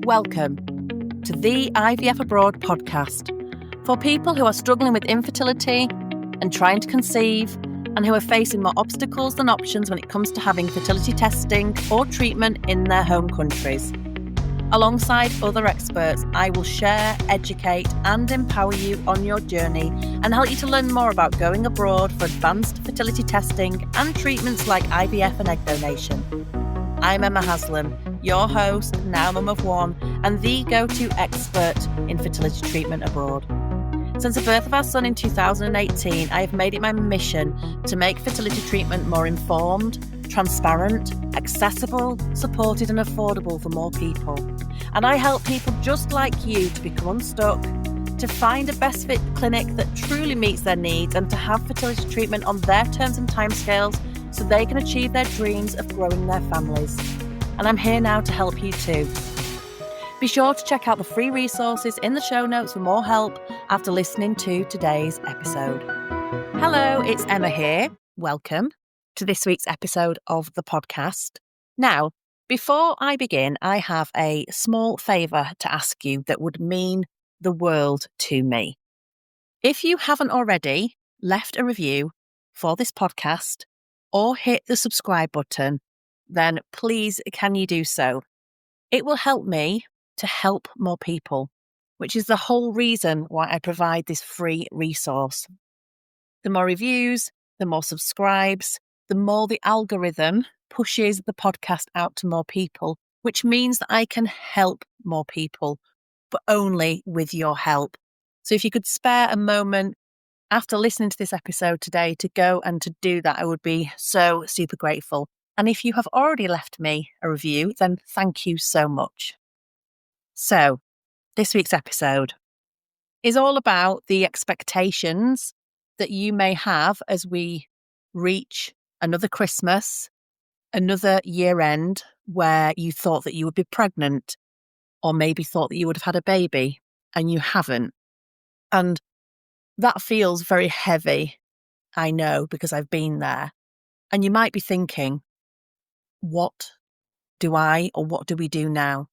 Welcome to the IVF Abroad podcast for people who are struggling with infertility and trying to conceive and who are facing more obstacles than options when it comes to having fertility testing or treatment in their home countries. Alongside other experts, I will share, educate and empower you on your journey and help you to learn more about going abroad for advanced fertility testing and treatments like IVF and egg donation. I'm Emma Haslam, your host, now mum of one, and the go-to expert in fertility treatment abroad. Since the birth of our son in 2018, I have made it my mission to make fertility treatment more informed, transparent, accessible, supported and affordable for more people. And I help people just like you to become unstuck, to find a best fit clinic that truly meets their needs and to have fertility treatment on their terms and timescales so they can achieve their dreams of growing their families. And I'm here now to help you too. Be sure to check out the free resources in the show notes for more help after listening to today's episode. Hello, it's Emma here. Welcome to this week's episode of the podcast. Now, before I begin, I have a small favour to ask you that would mean the world to me. If you haven't already left a review for this podcast or hit the subscribe button, then please can you do so? It will help me to help more people, which is the whole reason why I provide this free resource. The more reviews, the more subscribes, the more the algorithm pushes the podcast out to more people, which means that I can help more people, but only with your help. So if you could spare a moment after listening to this episode today to go and to do that, I would be so super grateful. And if you have already left me a review, then thank you so much. So this week's episode is all about the expectations that you may have as we reach another Christmas, another year end where you thought that you would be pregnant or maybe thought that you would have had a baby and you haven't. And that feels very heavy, I know, because I've been there. And you might be thinking, what do we do now?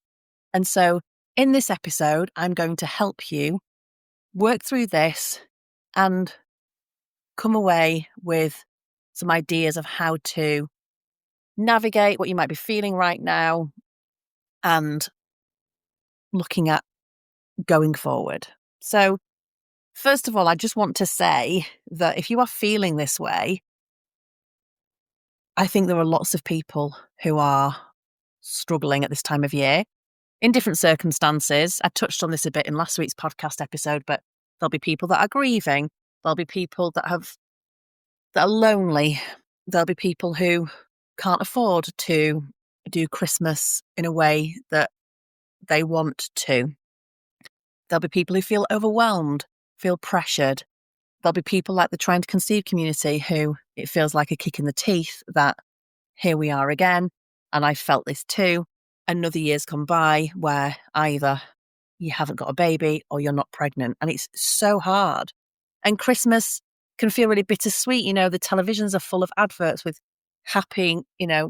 And so in this episode, I'm going to help you work through this and come away with some ideas of how to navigate what you might be feeling right now and looking at going forward. So first of all, I just want to say that if you are feeling this way, I think there are lots of people who are struggling at this time of year in different circumstances. I touched on this a bit in last week's podcast episode, but there'll be people that are grieving. There'll be people that are lonely. There'll be people who can't afford to do Christmas in a way that they want to. There'll be people who feel overwhelmed, feel pressured. There'll be people like the trying to conceive community who it feels like a kick in the teeth that here we are again. And I felt this too. Another year's gone by where either you haven't got a baby or you're not pregnant. And it's so hard. And Christmas can feel really bittersweet. You know, the televisions are full of adverts with happy,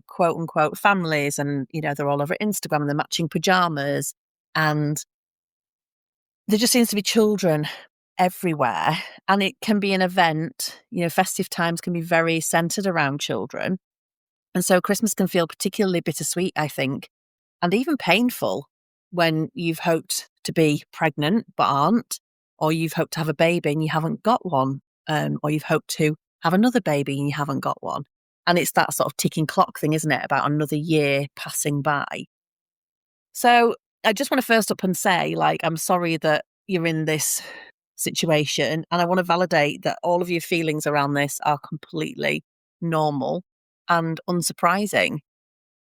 quote unquote families. And, they're all over Instagram and they're matching pajamas. And there just seems to be children everywhere. And it can be an event, festive times can be very centered around children. And so Christmas can feel particularly bittersweet, I think, and even painful when you've hoped to be pregnant but aren't, or you've hoped to have a baby and you haven't got one, or you've hoped to have another baby and you haven't got one. And it's that sort of ticking clock thing, isn't it, about another year passing by. So I just want to first up and say, I'm sorry that you're in this situation. And I want to validate that all of your feelings around this are completely normal and unsurprising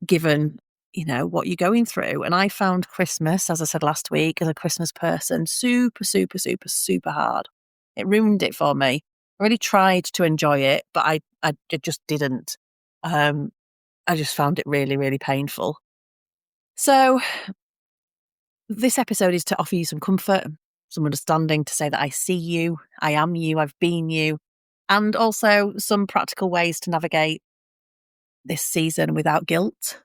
given, what you're going through. And I found Christmas, as I said last week, as a Christmas person, super, super, super, super hard. It ruined it for me. I really tried to enjoy it, but I just didn't. I just found it really, really painful. So this episode is to offer you some comfort, some understanding, to say that I see you, I am you, I've been you, and also some practical ways to navigate this season without guilt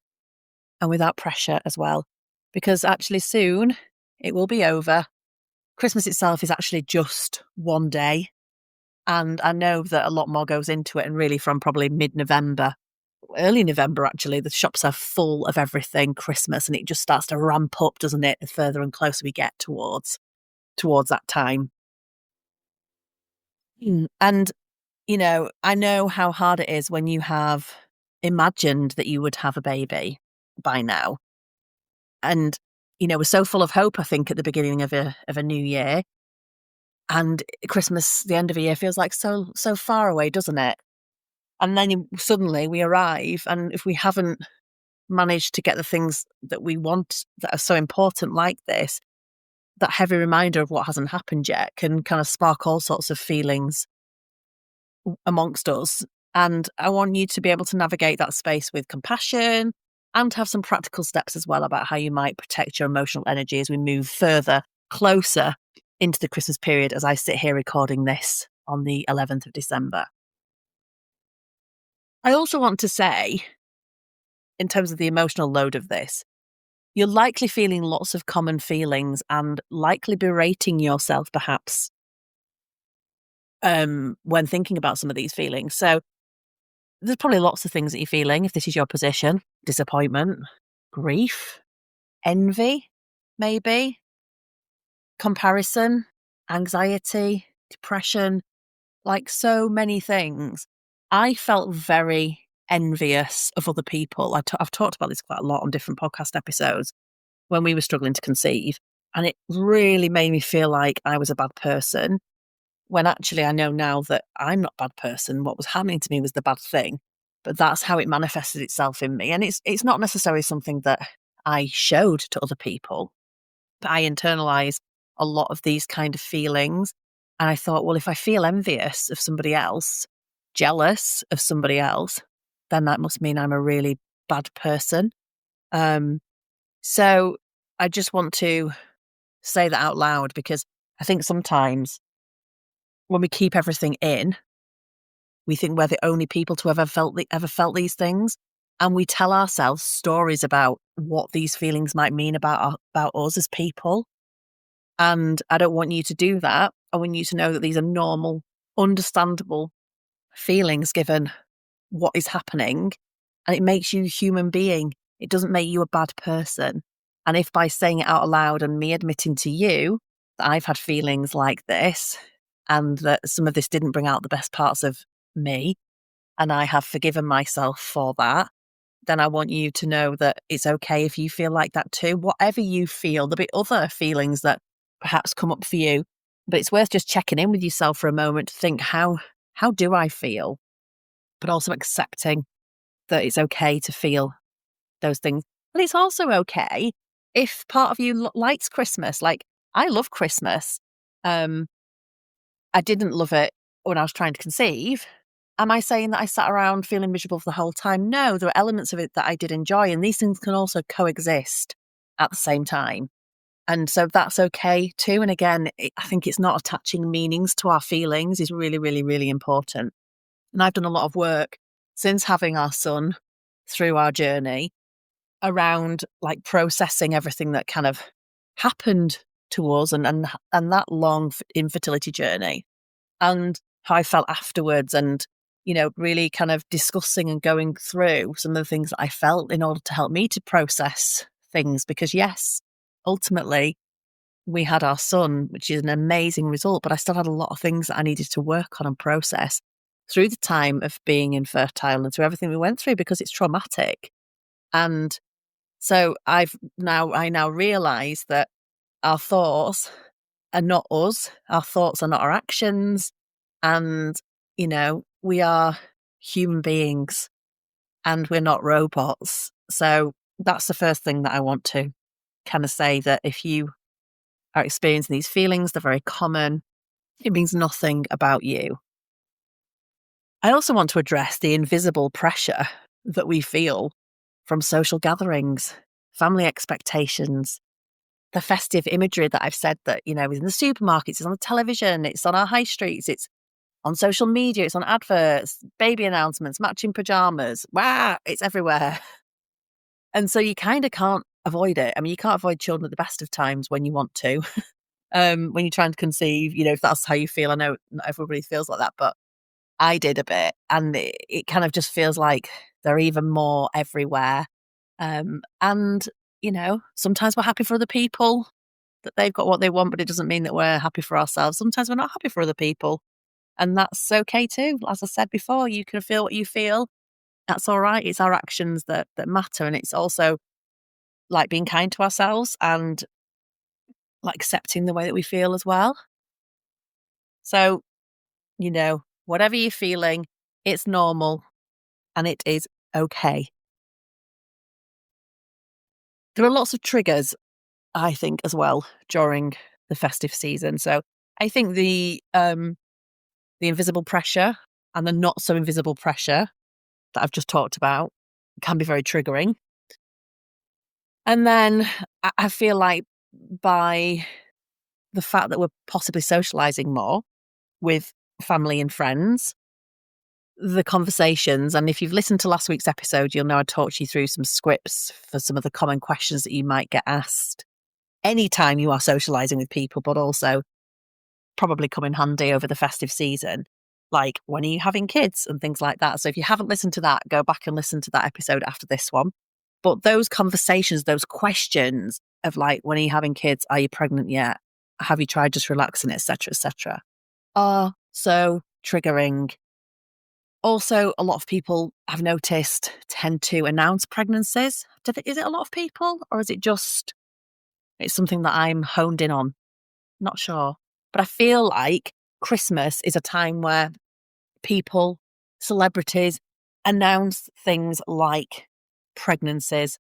and without pressure as well. Because actually soon it will be over. Christmas itself is actually just one day. And I know that a lot more goes into it, and really from probably mid-November, early November actually, the shops are full of everything Christmas, and it just starts to ramp up, doesn't it, the further and closer we get towards that time. And, I know how hard it is when you have imagined that you would have a baby by now. And, we're so full of hope, I think, at the beginning of a new year. And Christmas, the end of a year, feels like so far away, doesn't it? And then suddenly we arrive, and if we haven't managed to get the things that we want that are so important like this, that heavy reminder of what hasn't happened yet can kind of spark all sorts of feelings amongst us. And I want you to be able to navigate that space with compassion and have some practical steps as well about how you might protect your emotional energy as we move further, closer into the Christmas period as I sit here recording this on the 11th of December. I also want to say, in terms of the emotional load of this, you're likely feeling lots of common feelings and likely berating yourself perhaps when thinking about some of these feelings. So there's probably lots of things that you're feeling if this is your position: disappointment, grief, envy, maybe, comparison, anxiety, depression, like so many things. I felt very envious of other people. I've talked about this quite a lot on different podcast episodes when we were struggling to conceive. And it really made me feel like I was a bad person, when actually I know now that I'm not a bad person. What was happening to me was the bad thing. But that's how it manifested itself in me. And it's not necessarily something that I showed to other people, but I internalized a lot of these kind of feelings. And I thought, well, if I feel envious of somebody else, jealous of somebody else, then that must mean I'm a really bad person. So I just want to say that out loud, because I think sometimes when we keep everything in, we think we're the only people to ever felt these things. And we tell ourselves stories about what these feelings might mean about us as people. And I don't want you to do that. I want you to know that these are normal, understandable feelings given what is happening. And it makes you a human being. It doesn't make you a bad person. And if by saying it out loud and me admitting to you that I've had feelings like this and that some of this didn't bring out the best parts of me, and I have forgiven myself for that, then I want you to know that it's okay if you feel like that too. Whatever you feel, there'll be other feelings that perhaps come up for you, but it's worth just checking in with yourself for a moment to think, how do I feel? But also accepting that it's okay to feel those things. And it's also okay if part of you likes Christmas. Like, I love Christmas. I didn't love it when I was trying to conceive. Am I saying that I sat around feeling miserable for the whole time? No, there were elements of it that I did enjoy, and these things can also coexist at the same time. And so that's okay too. And again, I think it's not attaching meanings to our feelings is really, really, really important. And I've done a lot of work since having our son through our journey around like processing everything that kind of happened to us and that long infertility journey, and how I felt afterwards, and really kind of discussing and going through some of the things that I felt in order to help me to process things. Because yes, ultimately we had our son, which is an amazing result, but I still had a lot of things that I needed to work on and process through the time of being infertile and through everything we went through, because it's traumatic. And so I now realize that our thoughts are not us. Our thoughts are not our actions. And, we are human beings and we're not robots. So that's the first thing that I want to kind of say, that if you are experiencing these feelings, they're very common. It means nothing about you. I also want to address the invisible pressure that we feel from social gatherings, family expectations, the festive imagery that I've said that, is in the supermarkets, it's on the television, it's on our high streets, it's on social media, it's on adverts, baby announcements, matching pajamas. Wow, it's everywhere. And so you kind of can't avoid it. I mean, you can't avoid children at the best of times when you want to. When you're trying to conceive, if that's how you feel. I know not everybody feels like that, but I did a bit, and it kind of just feels like they're even more everywhere. And sometimes we're happy for other people that they've got what they want, but it doesn't mean that we're happy for ourselves. Sometimes we're not happy for other people, and that's okay too. As I said before, you can feel what you feel. That's all right. It's our actions that matter, and it's also like being kind to ourselves and like accepting the way that we feel as well. So, whatever you're feeling, it's normal and it is okay. There are lots of triggers, I think, as well during the festive season. So I think the invisible pressure and the not so invisible pressure that I've just talked about can be very triggering. And then I feel like by the fact that we're possibly socializing more with family and friends, the conversations, and if you've listened to last week's episode, you'll know I talked you through some scripts for some of the common questions that you might get asked anytime you are socializing with people, but also probably come in handy over the festive season, like when are you having kids and things like that. So if you haven't listened to that, go back and listen to that episode after this one. But those conversations, those questions of like, when are you having kids? Are you pregnant yet? Have you tried just relaxing, etc., are so triggering. Also, a lot of people I've noticed tend to announce pregnancies. Is it a lot of people, or is it just, it's something that I'm honed in on? Not sure. But I feel like Christmas is a time where people, celebrities, announce things like pregnancies,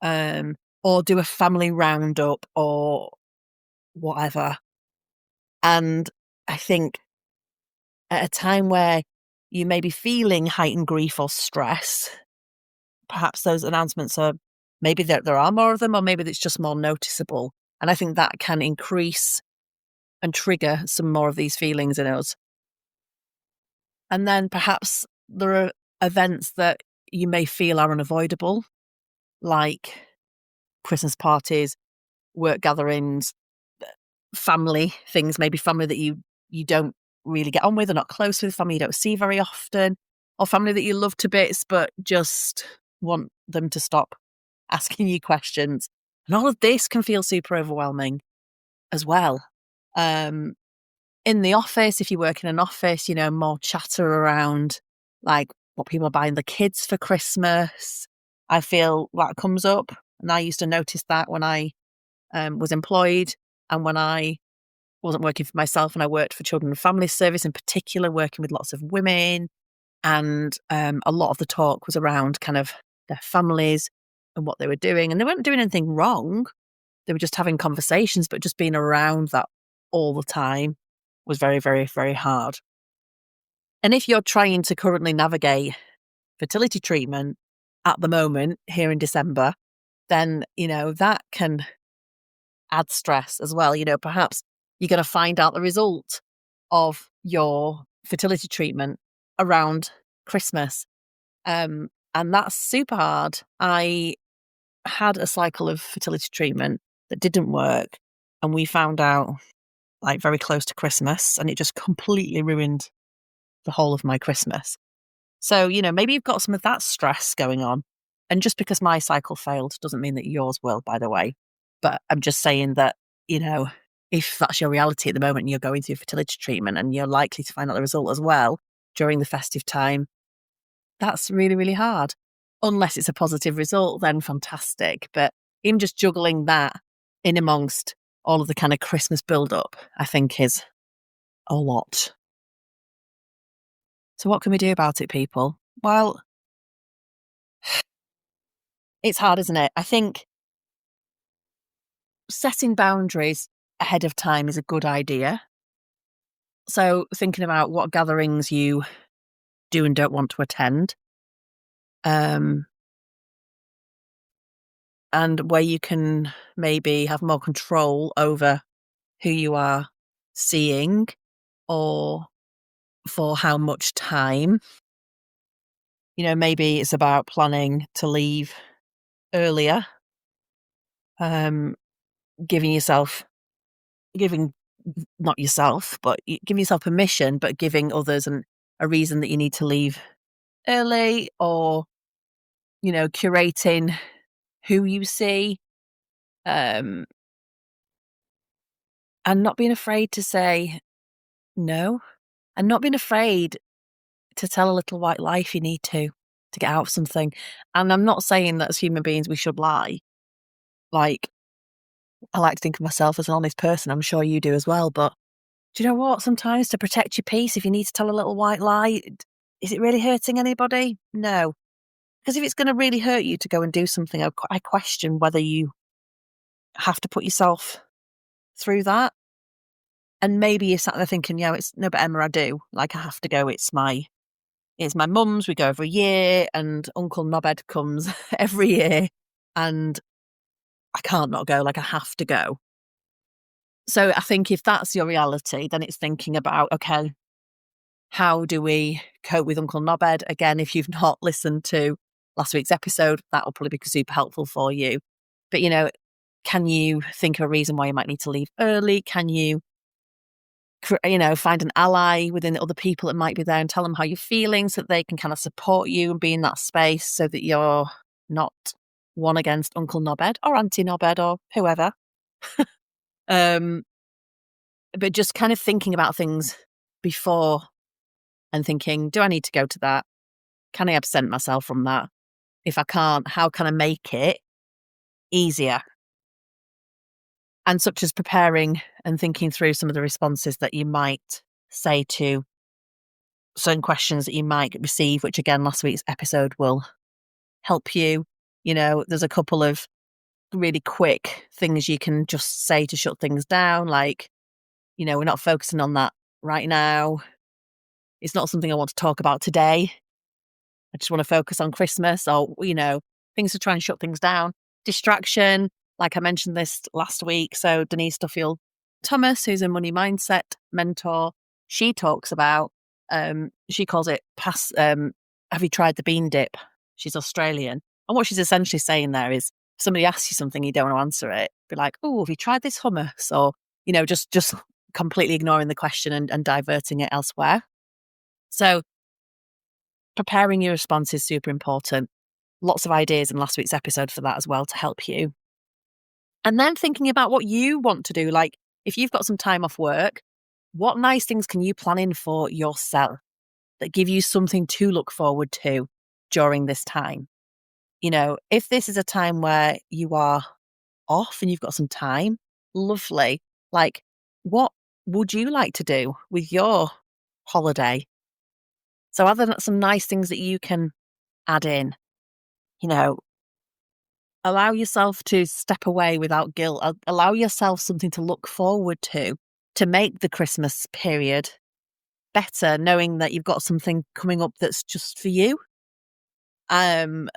or do a family roundup or whatever. And I think at a time where you may be feeling heightened grief or stress, perhaps those announcements are, maybe there are more of them, or maybe it's just more noticeable. And I think that can increase and trigger some more of these feelings in us. And then perhaps there are events that you may feel are unavoidable, like Christmas parties, work gatherings, family things, maybe family that you don't really get on with or not close with, family you don't see very often, or family that you love to bits but just want them to stop asking you questions. And all of this can feel super overwhelming as well. In the office, if you work in an office, more chatter around like what people are buying the kids for Christmas. I feel that comes up. And I used to notice that when I was employed and when I wasn't working for myself, and I worked for Children and Family Service in particular, working with lots of women. And a lot of the talk was around kind of their families and what they were doing. And they weren't doing anything wrong. They were just having conversations, but just being around that all the time was very, very, very hard. And if you're trying to currently navigate fertility treatment at the moment here in December, then, that can add stress as well. Perhaps you're going to find out the result of your fertility treatment around Christmas. And that's super hard. I had a cycle of fertility treatment that didn't work, and we found out like very close to Christmas, and it just completely ruined the whole of my Christmas. So, maybe you've got some of that stress going on. And just because my cycle failed doesn't mean that yours will, by the way. But I'm just saying that, if that's your reality at the moment and you're going through fertility treatment and you're likely to find out the result as well during the festive time, that's really, really hard. Unless it's a positive result, then fantastic. But even just juggling that in amongst all of the kind of Christmas build-up, I think is a lot. So what can we do about it, people? Well, it's hard, isn't it? I think setting boundaries ahead of time is a good idea. So thinking about what gatherings you do and don't want to attend, and where you can maybe have more control over who you are seeing or for how much time. Maybe it's about planning to leave earlier, giving not yourself, but giving yourself permission, but giving others a reason that you need to leave early, or, curating who you see, um, and not being afraid to say no, and not being afraid to tell a little white lie if you need to get out of something. And I'm not saying that as human beings we should lie. Like, I like to think of myself as an honest person. I'm sure you do as well. But do you know what? Sometimes to protect your peace, if you need to tell a little white lie, is it really hurting anybody? No. Because if it's going to really hurt you to go and do something, I question whether you have to put yourself through that. And maybe you're sat there thinking, yeah, it's no, but Emma, I do. Like, I have to go. It's my mum's. We go every year, and Uncle Knobhead comes every year, and I can't not go. Like, I have to go. So I think if that's your reality, then it's thinking about, okay, how do we cope with Uncle Knobhead? Again, if you've not listened to last week's episode, that will probably be super helpful for you. But, can you think of a reason why you might need to leave early? Can you, find an ally within the other people that might be there and tell them how you're feeling so that they can kind of support you and be in that space so that you're not one against Uncle Knobhead or Auntie Knobhead or whoever. But just kind of thinking about things before and thinking, do I need to go to that? Can I absent myself from that? If I can't, how can I make it easier? And such as preparing and thinking through some of the responses that you might say to certain questions that you might receive, which again, last week's episode will help you. There's a couple of really quick things you can just say to shut things down. Like, we're not focusing on that right now. It's not something I want to talk about today. I just want to focus on Christmas, or, things to try and shut things down. Distraction, like I mentioned this last week. So Denise Duffield Thomas, who's a money mindset mentor, she talks about, she calls it have you tried the bean dip? She's Australian. And what she's essentially saying there is, if somebody asks you something, you don't want to answer it, be like, oh, have you tried this hummus? Or, just completely ignoring the question and diverting it elsewhere. So preparing your response is super important. Lots of ideas in last week's episode for that as well to help you. And then thinking about what you want to do. Like, if you've got some time off work, what nice things can you plan in for yourself that give you something to look forward to during this time? If this is a time where you are off and you've got some time, lovely. Like, what would you like to do with your holiday? So other than some nice things that you can add in, allow yourself to step away without guilt. Allow yourself something to look forward to make the Christmas period better, knowing that you've got something coming up that's just for you. And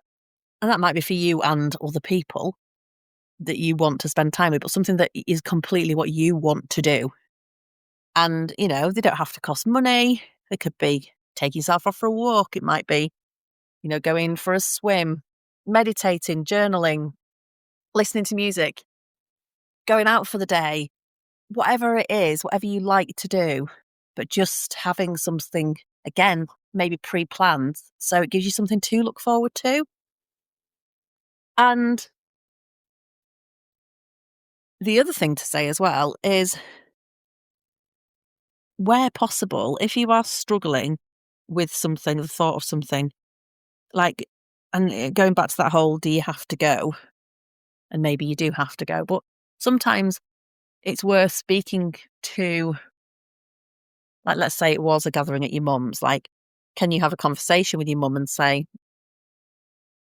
that might be for you and other people that you want to spend time with, but something that is completely what you want to do. And, they don't have to cost money. They could be taking yourself off for a walk. It might be, going for a swim, meditating, journaling, listening to music, going out for the day, whatever it is, whatever you like to do, but just having something, again, maybe pre-planned, so it gives you something to look forward to. And the other thing to say as well is, where possible, if you are struggling with something, the thought of something, like, and going back to that whole, do you have to go? And maybe you do have to go, but sometimes it's worth speaking to, like, let's say it was a gathering at your mum's, like, can you have a conversation with your mum and say,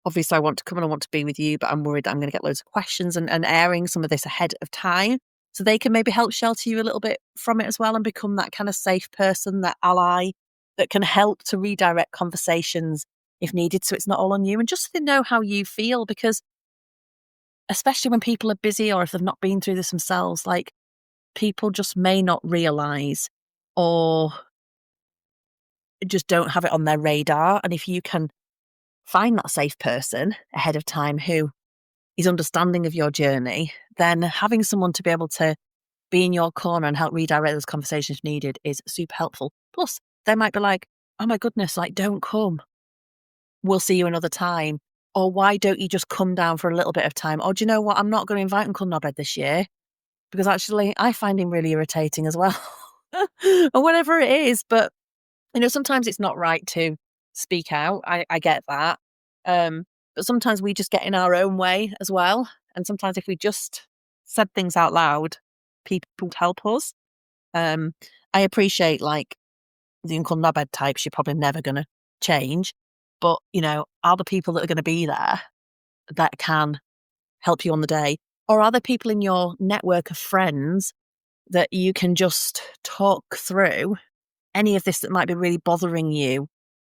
obviously I want to come and I want to be with you, but I'm worried that I'm going to get loads of questions, and airing some of this ahead of time so they can maybe help shelter you a little bit from it as well and become that kind of safe person, that ally that can help to redirect conversations if needed, so it's not all on you, and just so they know how you feel, because especially when people are busy or if they've not been through this themselves, like, people just may not realise or just don't have it on their radar. And if you can find that safe person ahead of time who is understanding of your journey, then having someone to be able to be in your corner and help redirect those conversations needed is super helpful. Plus, they might be like, oh my goodness, like, don't come. We'll see you another time. Or why don't you just come down for a little bit of time? Or do you know what? I'm not going to invite Uncle Knobhead this year because actually I find him really irritating as well. Or whatever it is. But, sometimes it's not right to speak out. I get that. But sometimes we just get in our own way as well. And sometimes if we just said things out loud, people would help us. I appreciate like the Uncle Knobhead types, you're probably never going to change. But, are the people that are going to be there that can help you on the day? Or are there people in your network of friends that you can just talk through any of this that might be really bothering you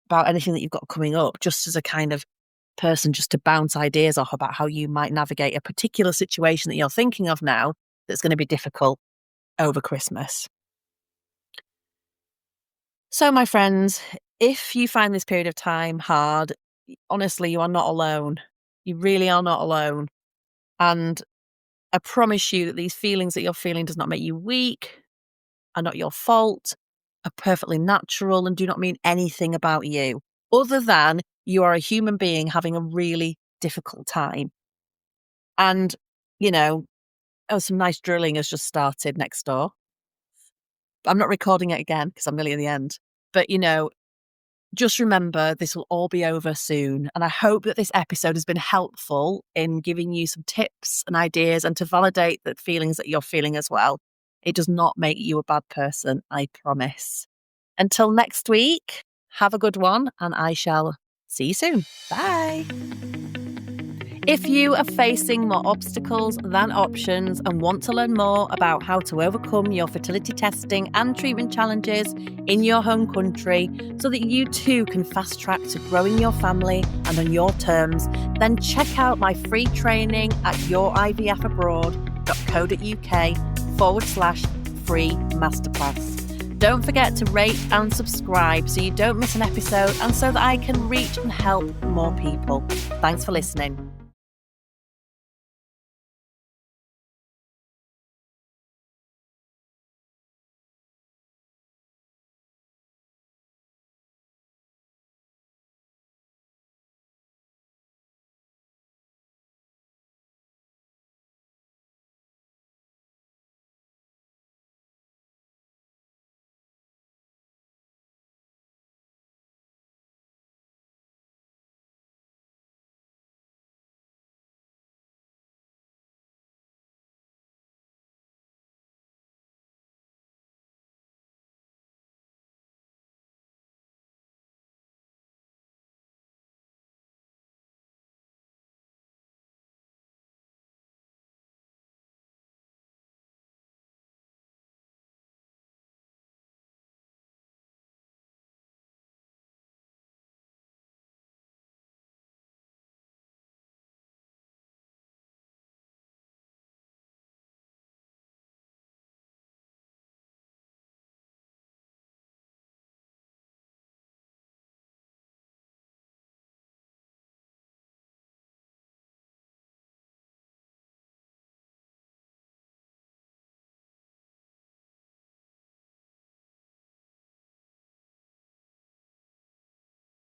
about anything that you've got coming up, just as a kind of person just to bounce ideas off about how you might navigate a particular situation that you're thinking of now that's going to be difficult over Christmas. So, my friends, if you find this period of time hard, honestly, you are not alone. You really are not alone. And I promise you that these feelings that you're feeling does not make you weak, are not your fault, are perfectly natural and do not mean anything about you, other than you are a human being having a really difficult time. And, some nice drilling has just started next door. I'm not recording it again because I'm nearly at the end. But, just remember this will all be over soon. And I hope that this episode has been helpful in giving you some tips and ideas and to validate the feelings that you're feeling as well. It does not make you a bad person, I promise. Until next week, have a good one and I shall see you soon. Bye. If you are facing more obstacles than options and want to learn more about how to overcome your fertility testing and treatment challenges in your home country so that you too can fast track to growing your family and on your terms, then check out my free training at yourivfabroad.co.uk/free masterclass. Don't forget to rate and subscribe so you don't miss an episode and so that I can reach and help more people. Thanks for listening.